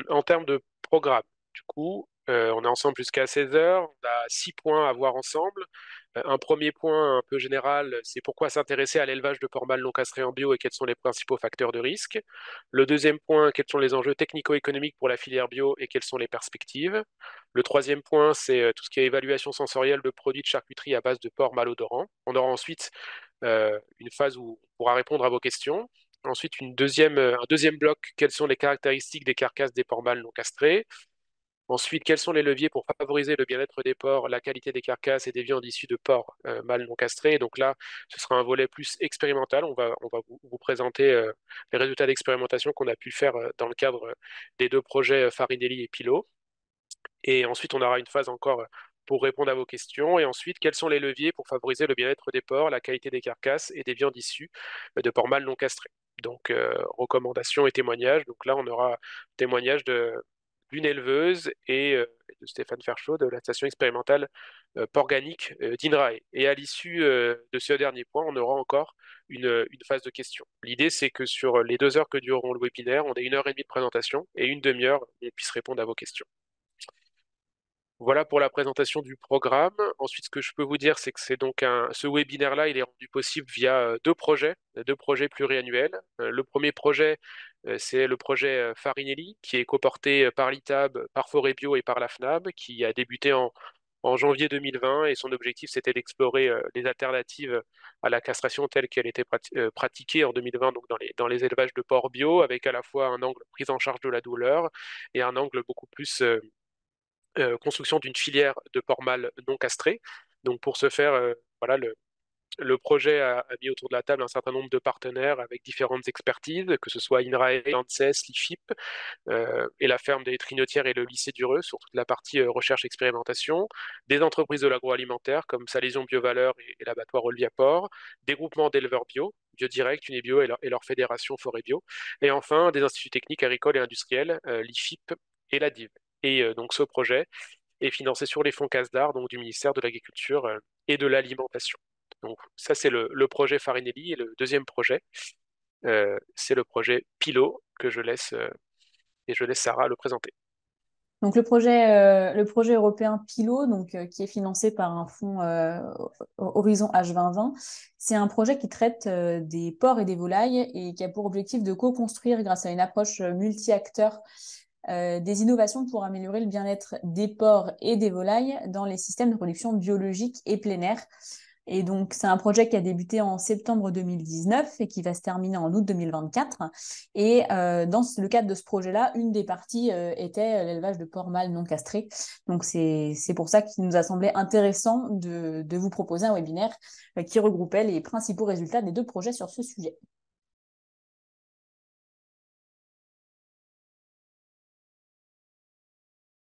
En termes de programme, du coup, on est ensemble jusqu'à 16 heures. On a 6 points à voir ensemble. Un premier point un peu général, c'est pourquoi s'intéresser à l'élevage de porc mâle non castré en bio et quels sont les principaux facteurs de risque. Le deuxième point, quels sont les enjeux technico-économiques pour la filière bio et quelles sont les perspectives. Le troisième point, c'est tout ce qui est évaluation sensorielle de produits de charcuterie à base de porc malodorant. On aura ensuite une phase où on pourra répondre à vos questions. Ensuite, un deuxième bloc, quelles sont les caractéristiques des carcasses des porcs mâles non castrés. Ensuite, quels sont les leviers pour favoriser le bien-être des porcs, la qualité des carcasses et des viandes issues de porcs mâles non castrés. Donc là, ce sera un volet plus expérimental. On va vous présenter les résultats d'expérimentation qu'on a pu faire dans le cadre des deux projets Farinelli et Pilot. Et ensuite, on aura une phase encore pour répondre à vos questions. Et ensuite, quels sont les leviers pour favoriser le bien-être des porcs, la qualité des carcasses et des viandes issues de porcs mâles non castrés. Donc, recommandations et témoignages. Donc là, on aura témoignage d'une éleveuse et de Stéphane Ferchaud de la station expérimentale Porganique d'INRAE. Et à l'issue de ce dernier point, on aura encore une phase de questions. L'idée, c'est que sur les 2 heures que dureront le webinaire, on ait 1 heure et demie de présentation et une demi-heure, on puisse répondre à vos questions. Voilà pour la présentation du programme. Ensuite, ce que je peux vous dire, c'est que ce webinaire-là, il est rendu possible via deux projets pluriannuels. Le premier projet, c'est le projet Farinelli, qui est coporté par l'ITAB, par Forêt Bio et par la FNAB, qui a débuté en janvier 2020, et son objectif, c'était d'explorer les alternatives à la castration telle qu'elle était pratiquée en 2020, donc dans les élevages de porcs bio, avec à la fois un angle prise en charge de la douleur et un angle beaucoup plus construction d'une filière de porc mâle non castré. Donc pour ce faire, voilà, le projet a mis autour de la table un certain nombre de partenaires avec différentes expertises, que ce soit INRAE, ANSES, l'IFIP, et la ferme des Trinotières et le lycée d'Ureux sur toute la partie recherche-expérimentation, des entreprises de l'agroalimentaire comme Salésion Biovaleur et l'abattoir Olviaport, des groupements d'éleveurs bio, Biodirect, Unibio et leur fédération Forêt Bio, et enfin des instituts techniques agricoles et industriels, l'IFIP et la DIV. Et donc ce projet est financé sur les fonds CASDAR, donc du ministère de l'Agriculture et de l'Alimentation. Donc ça, c'est le projet Farinelli. Et le deuxième projet, c'est le projet Pilot, et je laisse Sarah le présenter. Donc le projet européen Pilot, qui est financé par un fonds Horizon H2020, c'est un projet qui traite des porcs et des volailles et qui a pour objectif de co-construire, grâce à une approche multi-acteurs, des innovations pour améliorer le bien-être des porcs et des volailles dans les systèmes de production biologique et plein air. Et donc, c'est un projet qui a débuté en septembre 2019 et qui va se terminer en août 2024. Et dans le cadre de ce projet-là, une des parties était l'élevage de porcs mâles non castrés. Donc, c'est pour ça qu'il nous a semblé intéressant de vous proposer un webinaire qui regroupait les principaux résultats des deux projets sur ce sujet.